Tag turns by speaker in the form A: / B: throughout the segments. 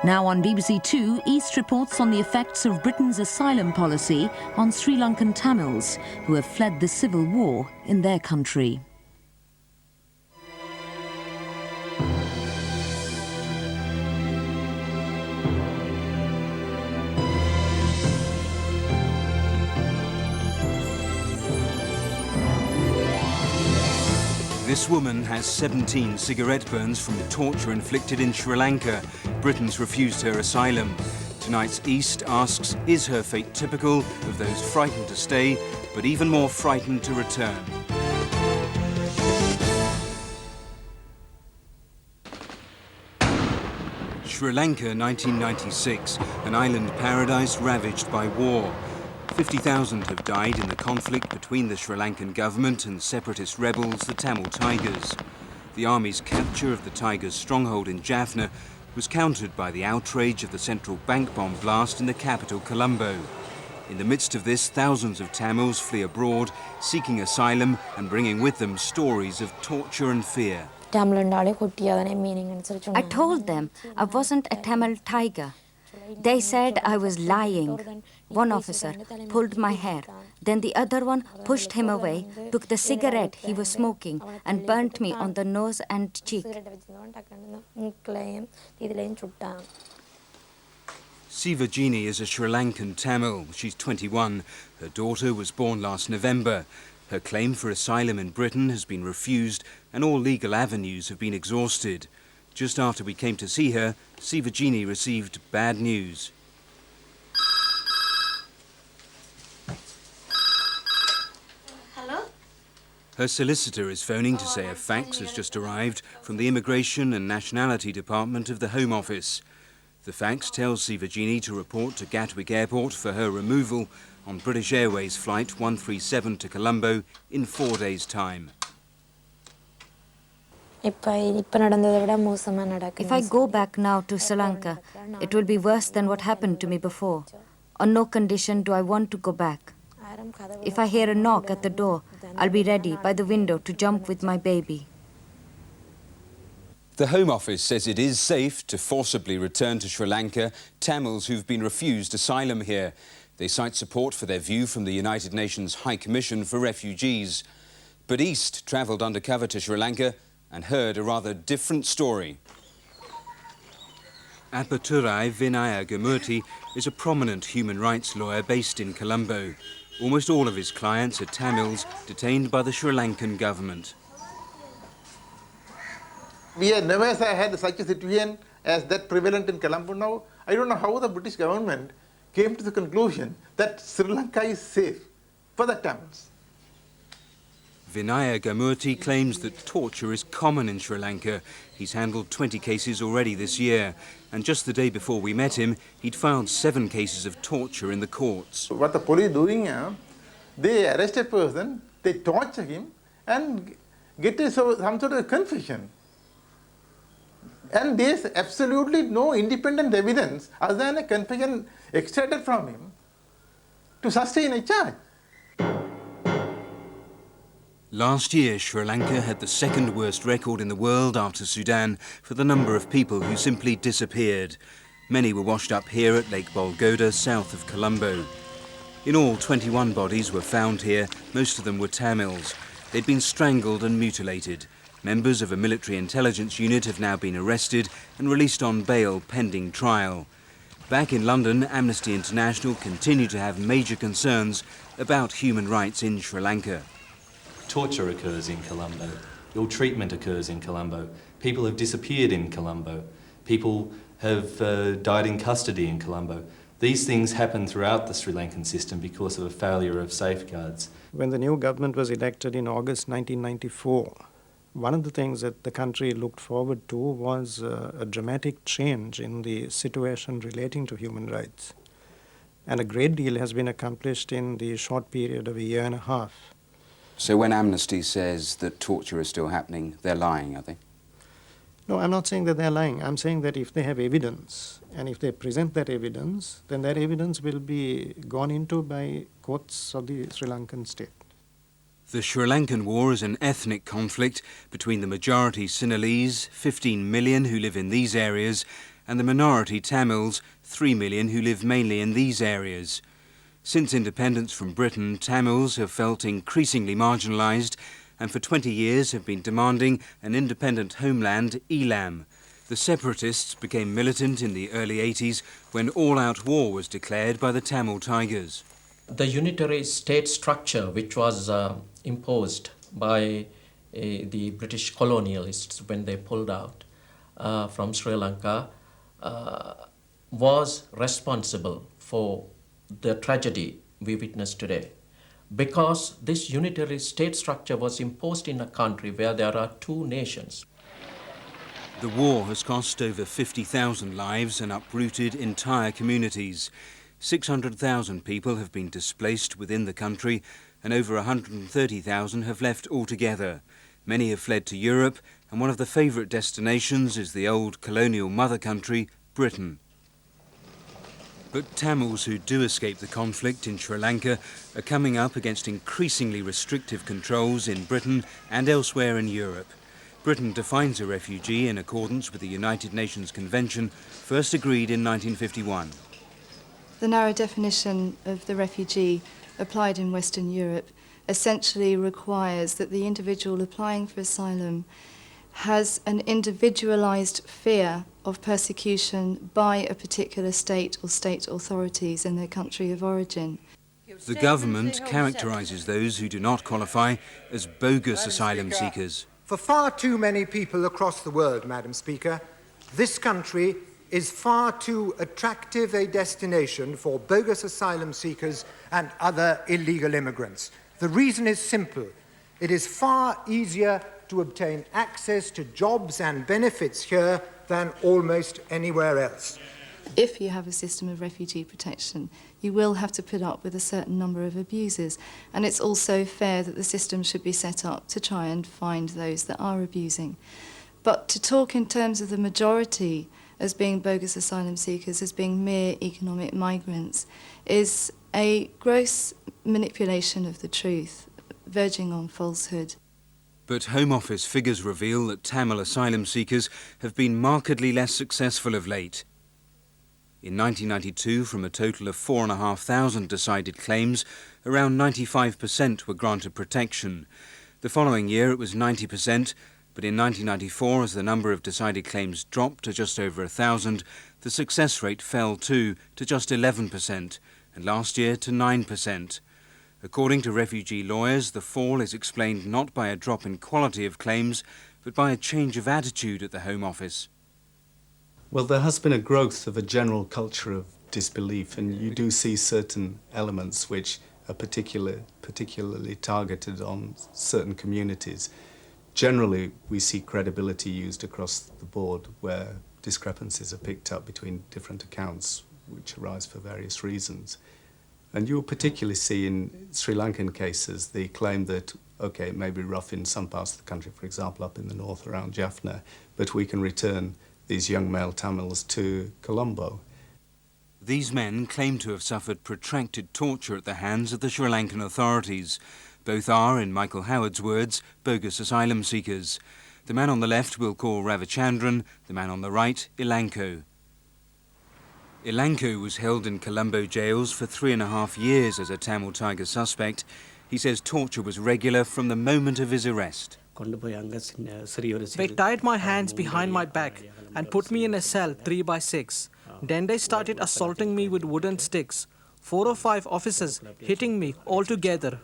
A: Now on BBC Two, East reports on the effects of Britain's asylum policy on Sri Lankan Tamils who have fled the civil war in their country.
B: This woman has 17 cigarette burns from the torture inflicted in Sri Lanka. Britain's refused her asylum. Tonight's East asks, is her fate typical of those frightened to stay, but even more frightened to return? Sri Lanka, 1996, an island paradise ravaged by war. 50,000 have died in the conflict between the Sri Lankan government and separatist rebels, the Tamil Tigers. The army's capture of the Tigers' stronghold in Jaffna was countered by the outrage of the central bank bomb blast in the capital, Colombo. In the midst of this, thousands of Tamils flee abroad, seeking asylum and bringing with them stories of torture and fear.
C: I told them I wasn't a Tamil tiger. They said I was lying. One officer pulled my hair. Then the other one pushed him away, took the cigarette he was smoking and burnt me on the nose and cheek.
B: Sivajini is a Sri Lankan Tamil. She's 21. Her daughter was born last November. Her claim for asylum in Britain has been refused and all legal avenues have been exhausted. Just after we came to see her, Sivajini received bad news.
C: Hello?
B: Her solicitor is phoning to say a fax has just arrived from the Immigration and Nationality Department of the Home Office. The fax tells Sivajini to report to Gatwick Airport for her removal on British Airways Flight 137 to Colombo in 4 days' time.
C: If I go back now to Sri Lanka, it will be worse than what happened to me before. On no condition do I want to go back. If I hear a knock at the door, I'll be ready by the window to jump with my baby.
B: The Home Office says it is safe to forcibly return to Sri Lanka Tamils who've been refused asylum here. They cite support for their view from the United Nations High Commission for Refugees. But East travelled undercover to Sri Lanka and heard a rather different story. Appaturai Vinaya Gamurti is a prominent human rights lawyer based in Colombo. Almost all of his clients are Tamils detained by the Sri Lankan government.
D: We have never had such a situation as that prevalent in Colombo now. I don't know how the British government came to the conclusion that Sri Lanka is safe for the Tamils.
B: Vinaya Gamurti claims that torture is common in Sri Lanka. He's handled 20 cases already this year, and just the day before we met him, he'd filed 7 cases of torture in the courts.
D: What the police doing, they arrest a person, they torture him and get some sort of confession. And there's absolutely no independent evidence other than a confession extracted from him to sustain a charge.
B: Last year, Sri Lanka had the second worst record in the world after Sudan for the number of people who simply disappeared. Many were washed up here at Lake Bolgoda, south of Colombo. In all, 21 bodies were found here. Most of them were Tamils. They'd been strangled and mutilated. Members of a military intelligence unit have now been arrested and released on bail pending trial. Back in London, Amnesty International continue to have major concerns about human rights in Sri Lanka.
E: Torture occurs in Colombo. Ill treatment occurs in Colombo. People have disappeared in Colombo. People have died in custody in Colombo. These things happen throughout the Sri Lankan system because of a failure of safeguards.
F: When the new government was elected in August 1994, one of the things that the country looked forward to was a dramatic change in the situation relating to human rights. And a great deal has been accomplished in the short period of a year and a half.
B: So when Amnesty says that torture is still happening, they're lying, are they?
F: No, I'm not saying that they're lying. I'm saying that if they have evidence, and if they present that evidence, then that evidence will be gone into by courts of the Sri Lankan state.
B: The Sri Lankan war is an ethnic conflict between the majority Sinhalese, 15 million who live in these areas, and the minority Tamils, 3 million who live mainly in these areas. Since independence from Britain, Tamils have felt increasingly marginalised and for 20 years have been demanding an independent homeland, Elam. The separatists became militant in the early 80s when all-out war was declared by the Tamil Tigers.
G: The unitary state structure which was imposed by the British colonialists when they pulled out from Sri Lanka was responsible for the tragedy we witness today. Because this unitary state structure was imposed in a country where there are two nations.
B: The war has cost over 50,000 lives and uprooted entire communities. 600,000 people have been displaced within the country and over 130,000 have left altogether. Many have fled to Europe, and one of the favourite destinations is the old colonial mother country, Britain. But Tamils who do escape the conflict in Sri Lanka are coming up against increasingly restrictive controls in Britain and elsewhere in Europe. Britain defines a refugee in accordance with the United Nations Convention, first agreed in 1951.
H: The narrow definition of the refugee applied in Western Europe essentially requires that the individual applying for asylum has an individualised fear of persecution by a particular state or state authorities in their country of origin.
B: The government characterises those who do not qualify as bogus asylum seekers.
I: For far too many people across the world, Madam Speaker, this country is far too attractive a destination for bogus asylum seekers and other illegal immigrants. The reason is simple. It is far easier to obtain access to jobs and benefits here than almost anywhere else.
H: If you have a system of refugee protection, you will have to put up with a certain number of abuses, and it's also fair that the system should be set up to try and find those that are abusing. But to talk in terms of the majority as being bogus asylum seekers, as being mere economic migrants, is a gross manipulation of the truth, verging on falsehood.
B: But Home Office figures reveal that Tamil asylum seekers have been markedly less successful of late. In 1992, from a total of 4,500 decided claims, around 95% were granted protection. The following year it was 90%, but in 1994, as the number of decided claims dropped to just over 1,000, the success rate fell too to just 11%, and last year to 9%. According to refugee lawyers, the fall is explained not by a drop in quality of claims, but by a change of attitude at the Home Office.
J: Well, there has been a growth of a general culture of disbelief, and you do see certain elements which are particularly targeted on certain communities. Generally, we see credibility used across the board where discrepancies are picked up between different accounts which arise for various reasons. And you'll particularly see in Sri Lankan cases the claim that, okay, it may be rough in some parts of the country, for example, up in the north around Jaffna, but we can return these young male Tamils to Colombo.
B: These men claim to have suffered protracted torture at the hands of the Sri Lankan authorities. Both are, in Michael Howard's words, bogus asylum seekers. The man on the left we'll call Ravichandran, the man on the right, Ilanko. Ilanko was held in Colombo jails for 3.5 years as a Tamil Tiger suspect. He says torture was regular from the moment of his arrest.
K: They tied my hands behind my back and put me in a cell 3 by 6. Then they started assaulting me with wooden sticks. 4 or 5 officers hitting me all together.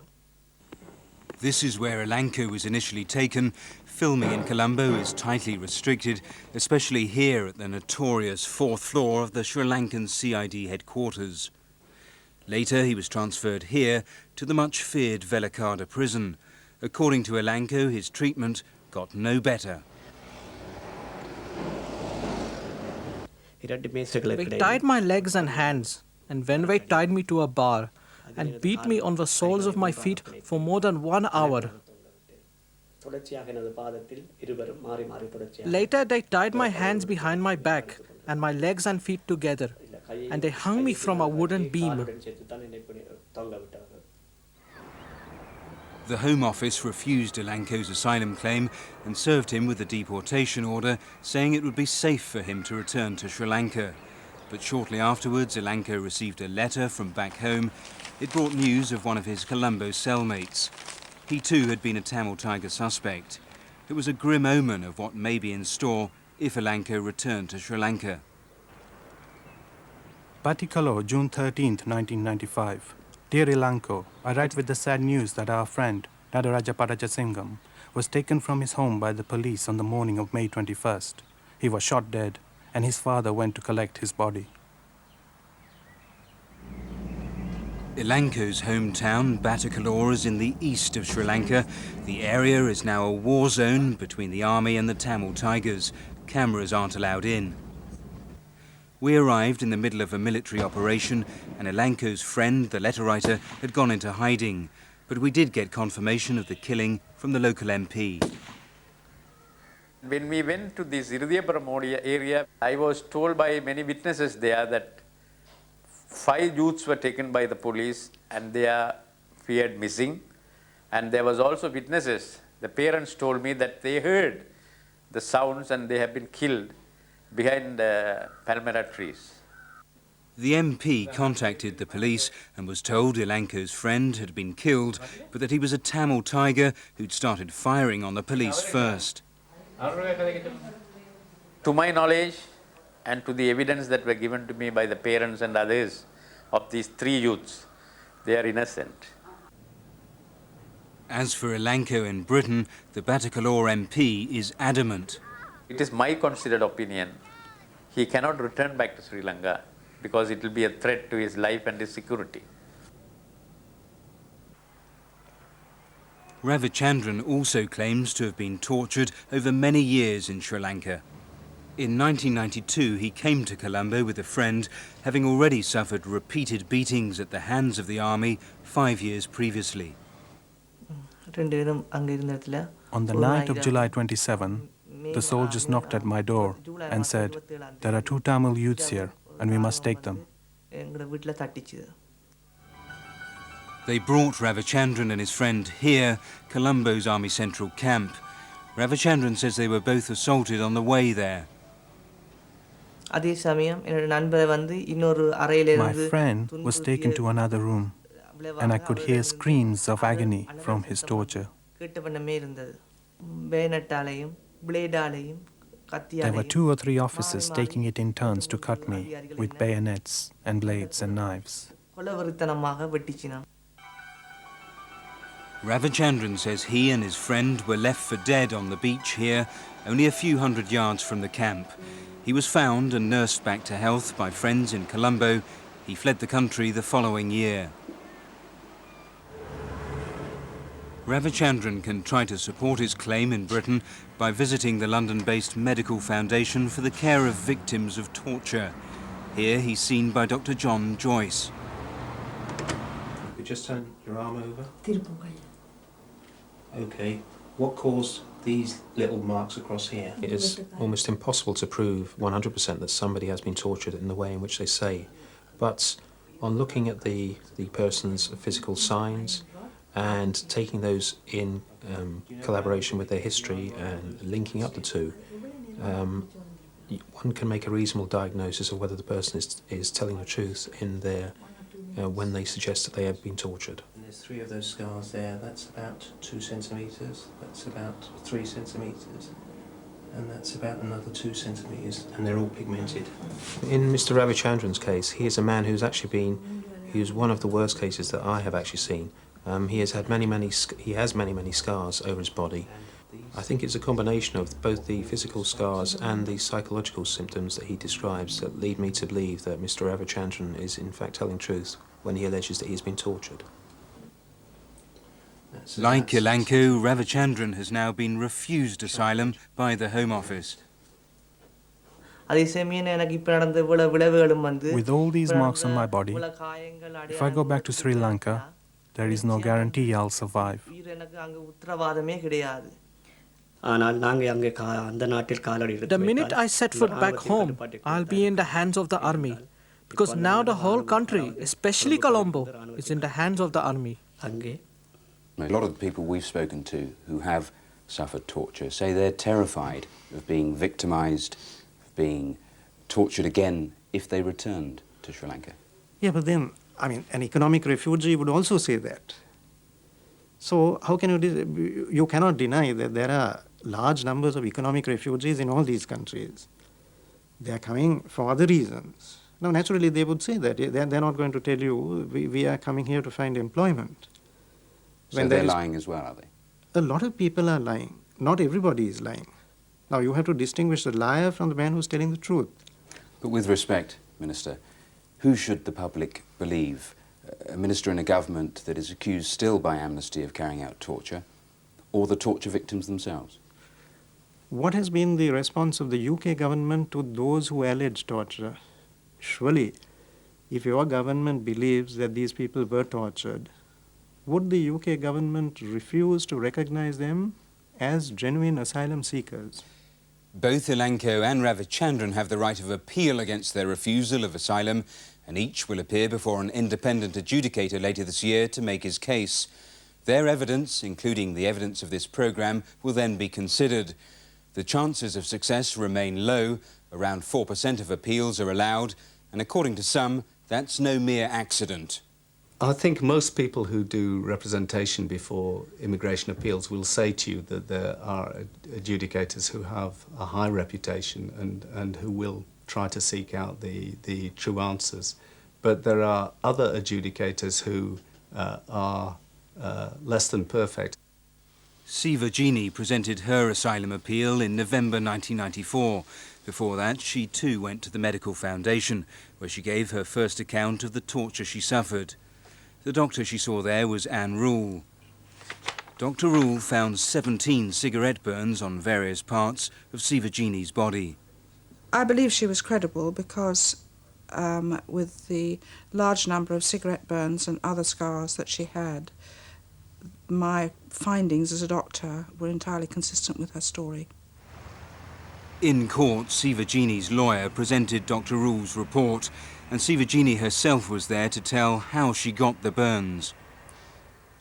B: This is where Ilanko was initially taken. Filming in Colombo is tightly restricted, especially here at the notorious 4th floor of the Sri Lankan CID headquarters. Later he was transferred here to the much feared Velakada prison. According to Ilanko, his treatment got no better.
K: They tied my legs and hands, and when they tied me to a bar and beat me on the soles of my feet for more than 1 hour. Later they tied my hands behind my back and my legs and feet together, and they hung me from a wooden beam.
B: The Home Office refused Elanco's asylum claim and served him with a deportation order, saying it would be safe for him to return to Sri Lanka. But shortly afterwards, Elanco received a letter from back home. It brought news of one of his Colombo cellmates. He too had been a Tamil Tiger suspect. It was a grim omen of what may be in store if Elanco returned to Sri Lanka.
F: Batticaloa, June 13th, 1995. Dear Elanco, I write with the sad news that our friend, Nadaraja Parajasingam, was taken from his home by the police on the morning of May 21st. He was shot dead, and his father went to collect his body.
B: Elanco's hometown, Batticaloa, is in the east of Sri Lanka. The area is now a war zone between the army and the Tamil Tigers. Cameras aren't allowed in. We arrived in the middle of a military operation, and Elanco's friend, the letter writer, had gone into hiding. But we did get confirmation of the killing from the local MP.
L: When we went to this Irudhiyapuram area, I was told by many witnesses there that 5 youths were taken by the police and they are feared missing. And there was also witnesses. The parents told me that they heard the sounds and they have been killed behind palmera trees.
B: The MP contacted the police and was told Elanco's friend had been killed, but that he was a Tamil Tiger who'd started firing on the police first.
L: To my knowledge and to the evidence that were given to me by the parents and others of these 3 youths, they are innocent.
B: As for Elanco in Britain, the Batticaloa MP is adamant.
L: It is my considered opinion, he cannot return back to Sri Lanka because it will be a threat to his life and his security.
B: Ravichandran also claims to have been tortured over many years in Sri Lanka. In 1992, he came to Colombo with a friend, having already suffered repeated beatings at the hands of the army 5 years previously.
F: On the night of July 27, the soldiers knocked at my door and said, "There are 2 Tamil youths here and we must take them."
B: They brought Ravichandran and his friend here, Colombo's Army Central Camp. Ravichandran says they were both assaulted on the way there.
F: My friend was taken to another room and I could hear screams of agony from his torture. There were 2 or 3 officers taking it in turns to cut me with bayonets and blades and knives.
B: Ravichandran says he and his friend were left for dead on the beach here, only a few hundred yards from the camp. He was found and nursed back to health by friends in Colombo. He fled the country the following year. Ravichandran can try to support his claim in Britain by visiting the London-based Medical Foundation for the Care of Victims of Torture. Here he's seen by Dr. John Joyce.
M: You just turn your arm over. Okay, what caused these little marks across here? It is almost impossible to prove 100% that somebody has been tortured in the way in which they say, but on looking at the person's physical signs and taking those in collaboration with their history and linking up the two, one can make a reasonable diagnosis of whether the person is telling the truth in their when they suggest that they have been tortured. And there's 3 of those scars there. That's about 2 centimetres. That's about 3 centimetres. And that's about another 2 centimetres. And they're all pigmented. In Mr. Ravichandran's case, he is a man who's actually been, he was one of the worst cases that I have actually seen. He has had many scars over his body. I think it's a combination of both the physical scars and the psychological symptoms that he describes that lead me to believe that Mr. Ravichandran is in fact telling truth when he alleges that he's been tortured.
B: Like Elanco, Ravichandran has now been refused asylum by the Home Office.
F: With all these marks on my body, if I go back to Sri Lanka, there is no guarantee I'll survive.
K: The minute I set foot back home, I'll be in the hands of the army. Because now the whole country, especially Colombo, is in the hands of the army.
B: A lot of the people we've spoken to who have suffered torture say they're terrified of being victimised, of being tortured again if they returned to Sri Lanka.
F: Yeah, but then, I mean, an economic refugee would also say that. So how can you cannot deny that there are large numbers of economic refugees in all these countries. They are coming for other reasons. Now, naturally, they would say that. They're not going to tell you, we are coming here to find employment.
B: So they're lying as well, are they?
F: A lot of people are lying. Not everybody is lying. Now, you have to distinguish the liar from the man who's telling the truth.
B: But with respect, Minister, who should the public believe? A minister in a government that is accused still by Amnesty of carrying out torture, or the torture victims themselves?
F: What has been the response of the UK government to those who allege torture? Surely, if your government believes that these people were tortured, would the UK government refuse to recognize them as genuine asylum seekers?
B: Both Elanco and Ravichandran have the right of appeal against their refusal of asylum, and each will appear before an independent adjudicator later this year to make his case. Their evidence, including the evidence of this programme, will then be considered. The chances of success remain low. Around 4% of appeals are allowed, and according to some, that's no mere accident.
J: I think most people who do representation before immigration appeals will say to you that there are adjudicators who have a high reputation and who will try to seek out the true answers. But there are other adjudicators who are less than perfect.
B: Sivajini presented her asylum appeal in November 1994. Before that, she too went to the Medical Foundation, where she gave her first account of the torture she suffered. The doctor she saw there was Anne Rule. Dr. Rule found 17 cigarette burns on various parts of Sivajini's body.
N: I believe she was credible because with the large number of cigarette burns and other scars that she had, my findings as a doctor were entirely consistent with her story.
B: In court, Sivajini's lawyer presented Dr. Rule's report, and Sivajini herself was there to tell how she got the burns.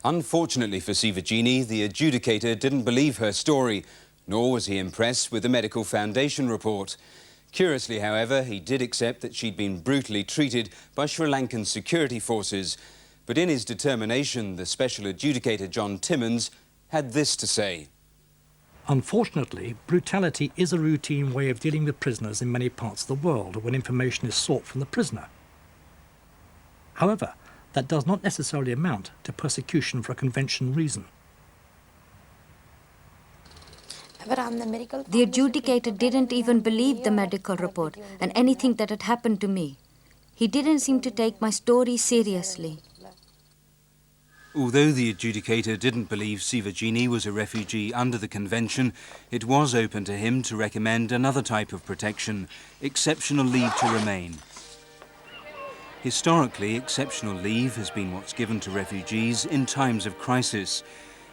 B: Unfortunately for Sivajini, the adjudicator didn't believe her story, nor was he impressed with the Medical Foundation report. Curiously, however, he did accept that she'd been brutally treated by Sri Lankan security forces. But in his determination, the special adjudicator John Timmins had this to say.
O: Unfortunately, brutality is a routine way of dealing with prisoners in many parts of the world when information is sought from the prisoner. However, that does not necessarily amount to persecution for a conventional reason.
C: The adjudicator didn't even believe the medical report and anything that had happened to me. He didn't seem to take my story seriously.
B: Although the adjudicator didn't believe Sivajini was a refugee under the convention, it was open to him to recommend another type of protection, exceptional leave to remain. Historically, exceptional leave has been what's given to refugees in times of crisis.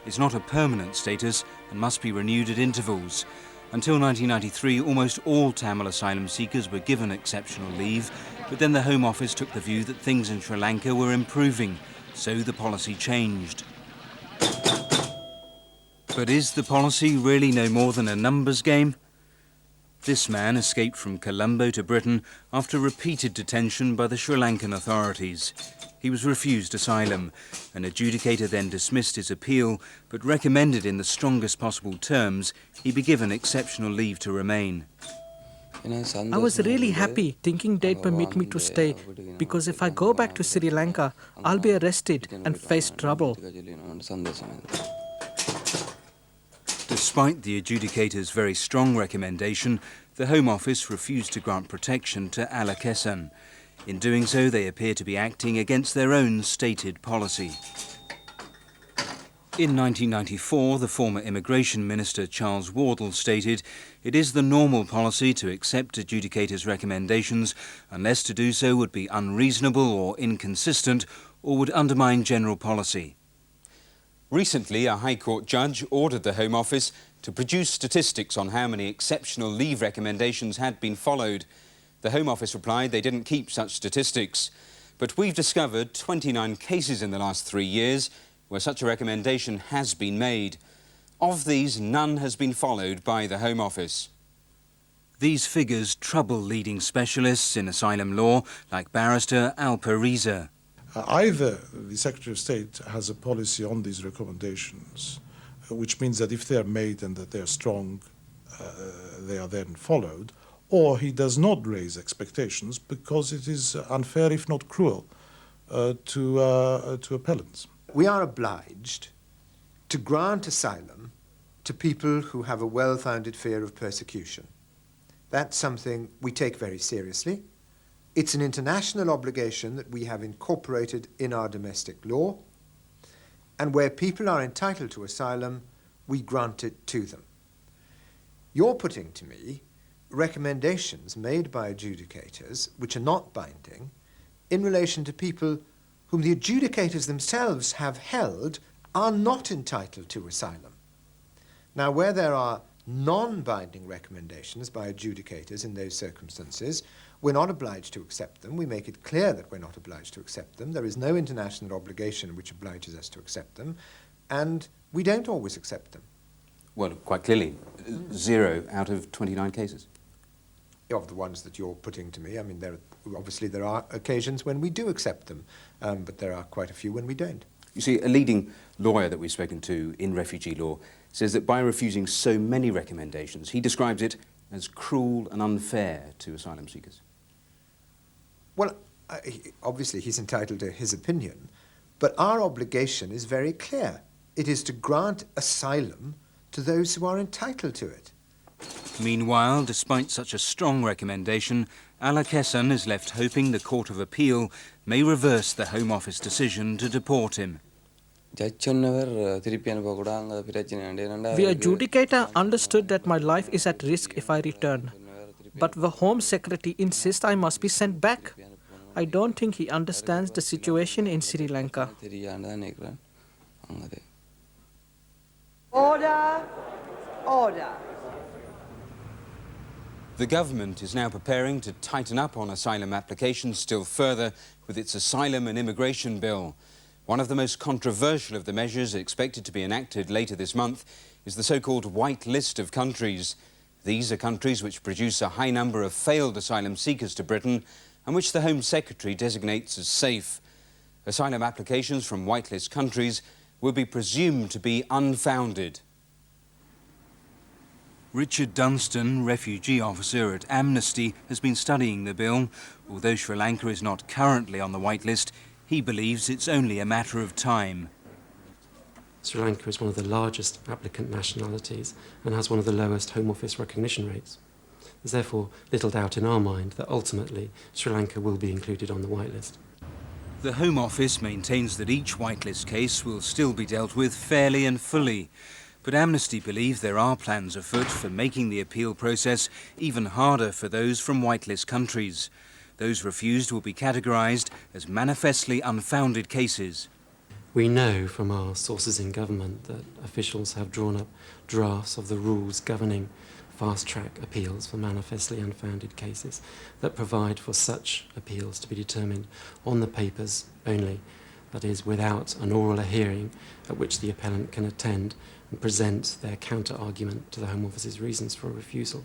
B: It's not a permanent status and must be renewed at intervals. Until 1993, almost all Tamil asylum seekers were given exceptional leave, but then the Home Office took the view that things in Sri Lanka were improving, so the policy changed. But is the policy really no more than a numbers game? This man escaped from Colombo to Britain after repeated detention by the Sri Lankan authorities. He was refused asylum. An adjudicator then dismissed his appeal, but recommended in the strongest possible terms he be given exceptional leave to remain.
K: I was really happy thinking they'd permit me to stay, because if I go back to Sri Lanka, I'll be arrested and face trouble.
B: Despite the adjudicator's very strong recommendation, the Home Office refused to grant protection to Alakesan. In doing so, they appear to be acting against their own stated policy. In 1994, the former Immigration Minister Charles Wardle stated, "It is the normal policy to accept adjudicators' recommendations unless to do so would be unreasonable or inconsistent or would undermine general policy." Recently, a High Court judge ordered the Home Office to produce statistics on how many exceptional leave recommendations had been followed. The Home Office replied they didn't keep such statistics. But we've discovered 29 cases in the last 3 years, where such a recommendation has been made. Of these, none has been followed by the Home Office. These figures trouble leading specialists in asylum law, like barrister Alpa Riza.
P: Either the Secretary of State has a policy on these recommendations, which means that if they are made and that they are strong, they are then followed, or he does not raise expectations because it is unfair, if not cruel, to appellants.
I: We are obliged to grant asylum to people who have a well-founded fear of persecution. That's something we take very seriously. It's an international obligation that we have incorporated in our domestic law, and where people are entitled to asylum, we grant it to them. You're putting to me recommendations made by adjudicators which are not binding in relation to people whom the adjudicators themselves have held are not entitled to asylum. Now, where there are non-binding recommendations by adjudicators in those circumstances, we're not obliged to accept them. We make it clear that we're not obliged to accept them. There is no international obligation which obliges us to accept them, and we don't always accept them.
B: Well, quite clearly, 0 out of 29 cases.
I: Of the ones that you're putting to me, I mean, obviously there are occasions when we do accept them, but there are quite a few when we don't.
B: You see, a leading lawyer that we've spoken to in refugee law says that by refusing so many recommendations, he describes it as cruel and unfair to asylum seekers.
I: Well, obviously he's entitled to his opinion, but our obligation is very clear. It is to grant asylum to those who are entitled to it.
B: Meanwhile, despite such a strong recommendation, Ala Kesan is left hoping the Court of Appeal may reverse the Home Office decision to deport him.
Q: The
K: adjudicator understood that my life is at risk if I return. But the Home Secretary insists I must be sent back. I don't think he understands the situation in Sri Lanka.
R: Order! Order!
B: The government is now preparing to tighten up on asylum applications still further with its Asylum and Immigration Bill. One of the most controversial of the measures expected to be enacted later this month is the so-called white list of countries. These are countries which produce a high number of failed asylum seekers to Britain and which the Home Secretary designates as safe. Asylum applications from whitelist countries will be presumed to be unfounded. Richard Dunstan, refugee officer at Amnesty, has been studying the bill. Although Sri Lanka is not currently on the whitelist, he believes it's only a matter of time.
M: Sri Lanka is one of the largest applicant nationalities and has one of the lowest Home Office recognition rates. There's therefore little doubt in our mind that ultimately Sri Lanka will be included on the whitelist.
B: The Home Office maintains that each whitelist case will still be dealt with fairly and fully. But Amnesty believe there are plans afoot for making the appeal process even harder for those from whitelist countries. Those refused will be categorised as manifestly unfounded cases.
M: We know from our sources in government that officials have drawn up drafts of the rules governing fast-track appeals for manifestly unfounded cases that provide for such appeals to be determined on the papers only, that is, without an oral hearing at which the appellant can attend and present their counter-argument to the Home Office's reasons for a refusal.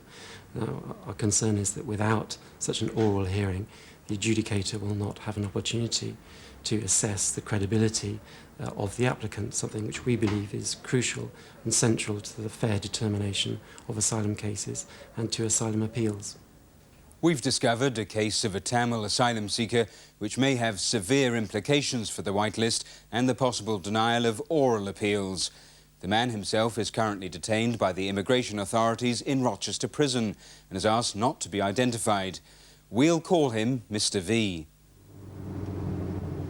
M: Now, our concern is that without such an oral hearing, the adjudicator will not have an opportunity to assess the credibility of the applicant, something which we believe is crucial and central to the fair determination of asylum cases and to asylum appeals.
B: We've discovered a case of a Tamil asylum seeker which may have severe implications for the whitelist and the possible denial of oral appeals. The man himself is currently detained by the immigration authorities in Rochester Prison and is asked not to be identified. We'll call him Mr. V.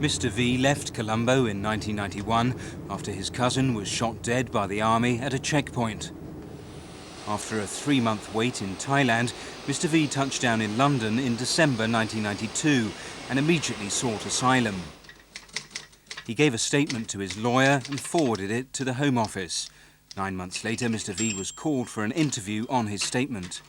B: Mr. V left Colombo in 1991 after his cousin was shot dead by the army at a checkpoint. After a 3-month wait in Thailand, Mr. V touched down in London in December 1992 and immediately sought asylum. He gave a statement to his lawyer and forwarded it to the Home Office. 9 months later, Mr. V was called for an interview on his statement.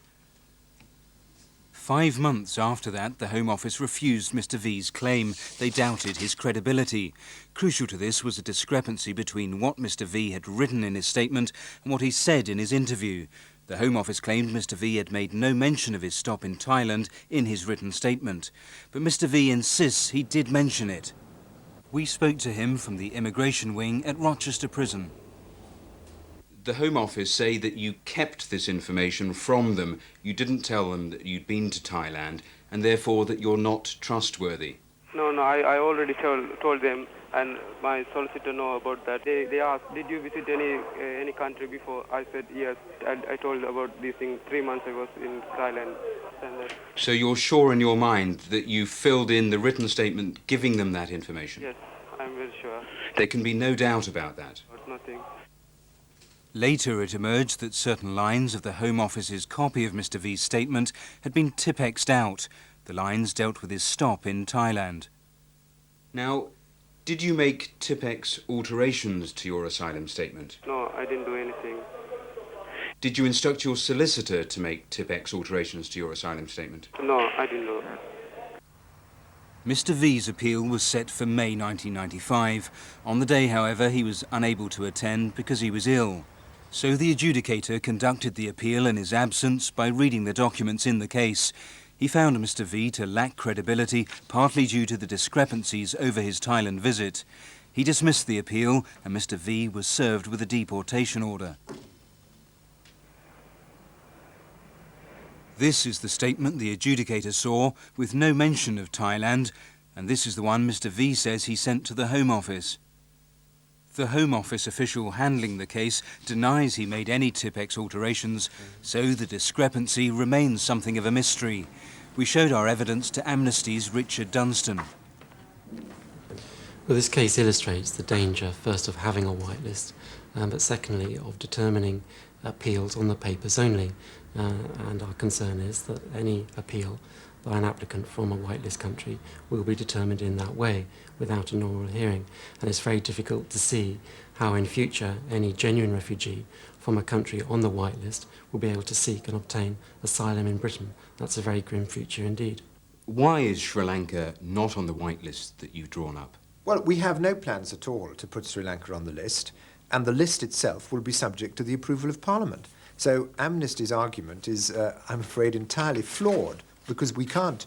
B: 5 months after that, the Home Office refused Mr V's claim. They doubted his credibility. Crucial to this was a discrepancy between what Mr V had written in his statement and what he said in his interview. The Home Office claimed Mr V had made no mention of his stop in Thailand in his written statement. But Mr V insists he did mention it. We spoke to him from the immigration wing at Rochester Prison. The Home Office say that you kept this information from them. You didn't tell them that you'd been to Thailand, and therefore that you're not trustworthy.
Q: No, I already told them, and my solicitor know about that. They asked, did you visit any country before? I said yes. I told about this thing. 3 months I was in Thailand.
B: So you're sure in your mind that you filled in the written statement giving them that information?
Q: Yes, I'm very sure.
B: There can be no doubt about that.
Q: Nothing.
B: Later it emerged that certain lines of the Home Office's copy of Mr V's statement had been Tipexed out. The lines dealt with his stop in Thailand. Now, did you make Tipex alterations to your asylum statement?
Q: No, I didn't do anything.
B: Did you instruct your solicitor to make Tipex alterations to your asylum statement?
Q: No, I didn't know.
B: Mr V's appeal was set for May 1995. On the day, however, he was unable to attend because he was ill. So the adjudicator conducted the appeal in his absence by reading the documents in the case. He found Mr V to lack credibility, partly due to the discrepancies over his Thailand visit. He dismissed the appeal and Mr V was served with a deportation order. This is the statement the adjudicator saw, with no mention of Thailand, and this is the one Mr V says he sent to the Home Office. The Home Office official handling the case denies he made any Tipex alterations, so the discrepancy remains something of a mystery. We showed our evidence to Amnesty's Richard Dunstan.
S: Well, this case illustrates the danger, first, of having a whitelist, but secondly, of determining appeals on the papers only. And our concern is that any appeal by an applicant from a whitelist country will be determined in that way, without an oral hearing. And it's very difficult to see how in future any genuine refugee from a country on the whitelist will be able to seek and obtain asylum in Britain. That's a very grim future indeed.
B: Why is Sri Lanka not on the whitelist that you've drawn up?
T: Well, we have no plans at all to put Sri Lanka on the list, and the list itself will be subject to the approval of Parliament. So Amnesty's argument is, I'm afraid, entirely flawed, because we can't,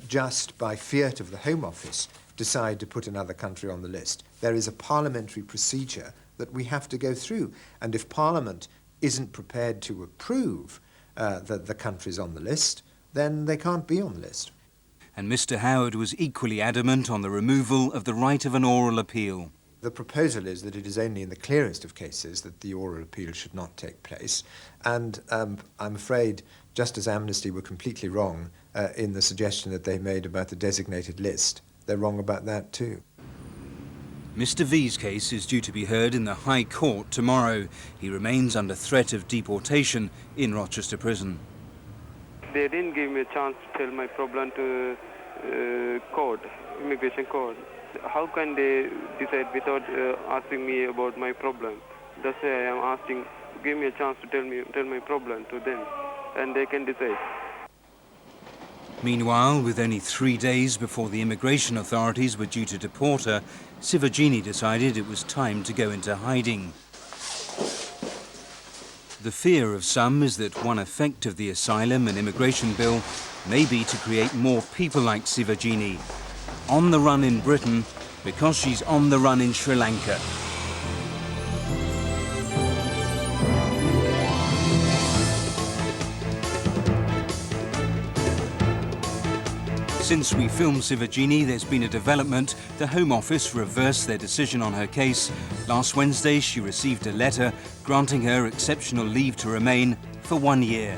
T: just by fiat of the Home Office, decide to put another country on the list. There is a parliamentary procedure that we have to go through, and if Parliament isn't prepared to approve that the country's on the list, then they can't be on the list.
B: And Mr Howard was equally adamant on the removal of the right of an oral appeal.
T: The proposal is that it is only in the clearest of cases that the oral appeal should not take place. And I'm afraid, just as Amnesty were completely wrong in the suggestion that they made about the designated list, they're wrong about that too.
B: Mr V's case is due to be heard in the High Court tomorrow. He remains under threat of deportation in Rochester Prison.
Q: They didn't give me a chance to tell my problem to immigration court. How can they decide without asking me about my problem? That's why I am asking, give me a chance to tell my problem to them, and they can decide.
B: Meanwhile, with only 3 days before the immigration authorities were due to deport her, Sivajini decided it was time to go into hiding. The fear of some is that one effect of the Asylum and Immigration Bill may be to create more people like Sivajini, on the run in Britain because she's on the run in Sri Lanka. Since we filmed Sivajini, there's been a development. The Home Office reversed their decision on her case. Last Wednesday, she received a letter granting her exceptional leave to remain for 1 year.